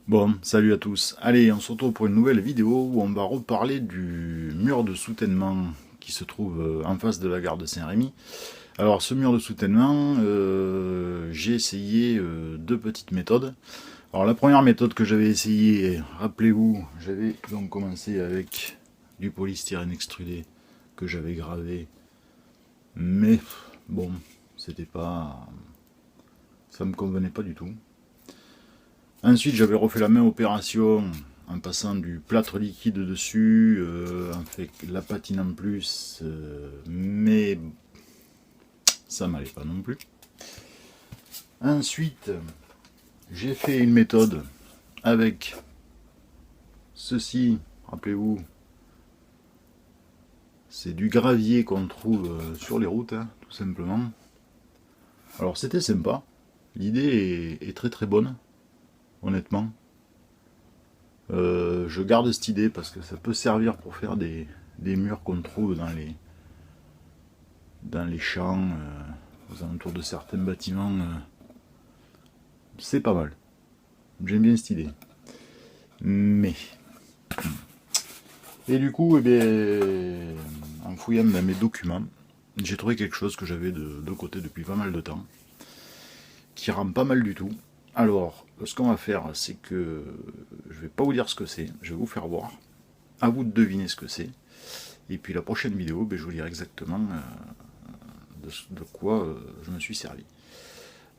Bon, salut à tous. Allez, on se retrouve pour une nouvelle vidéo où on va reparler du mur de soutènement qui se trouve en face de la gare de Saint-Rémy. Alors, ce mur de soutènement, j'ai essayé deux petites méthodes. Alors, la première méthode que j'avais essayée, rappelez-vous, j'avais donc commencé avec du polystyrène extrudé que j'avais gravé, mais bon, c'était pas, ça me convenait pas du tout. Ensuite, j'avais refait la même opération en passant du plâtre liquide dessus, en fait la patine en plus, mais ça m'allait pas non plus. Ensuite, j'ai fait une méthode avec ceci, rappelez-vous, c'est du gravier qu'on trouve sur les routes, hein, tout simplement. Alors c'était sympa, l'idée est très très bonne, honnêtement. Je garde cette idée parce que ça peut servir pour faire des murs qu'on trouve dans les champs, aux alentours de certains bâtiments. C'est pas mal. J'aime bien cette idée. Mais. Et du coup, eh bien, en fouillant dans mes documents, j'ai trouvé quelque chose que j'avais de côté depuis pas mal de temps, qui rend pas mal du tout. Alors, ce qu'on va faire, c'est que je vais pas vous dire ce que c'est, je vais vous faire voir. À vous de deviner ce que c'est. Et puis la prochaine vidéo, ben, je vous dirai exactement de quoi je me suis servi.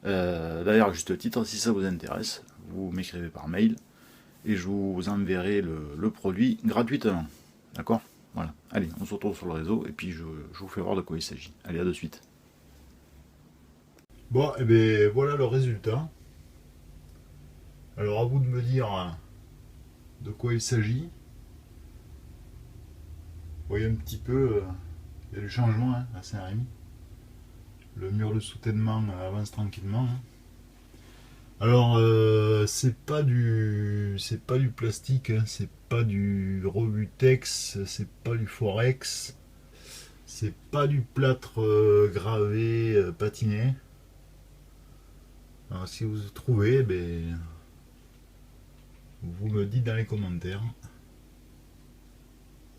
D'ailleurs, juste titre, si ça vous intéresse, vous m'écrivez par mail et je vous enverrai le produit gratuitement. D'accord? Voilà. Allez, on se retrouve sur le réseau et puis je vous fais voir de quoi il s'agit. Allez, à de suite. Bon, et bien voilà le résultat. Alors à vous de me dire de quoi il s'agit. Vous voyez un petit peu, il y a du changement hein, à Saint-Rémy. Le mur de soutènement avance tranquillement. Hein. Alors c'est pas du plastique, hein, c'est pas du Robutex, c'est pas du Forex, c'est pas du plâtre gravé patiné. Alors si vous trouvez, ben, vous me dites dans les commentaires.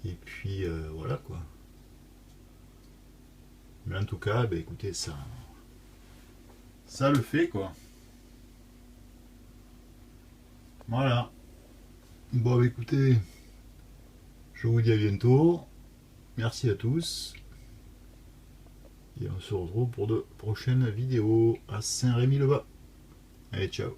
Et puis voilà quoi. Mais en tout cas, ben, écoutez, ça le fait quoi. Voilà. Bon, écoutez, je vous dis à bientôt. Merci à tous. Et on se retrouve pour de prochaines vidéos à Saint-Rémy-le-Bas. Allez, ciao.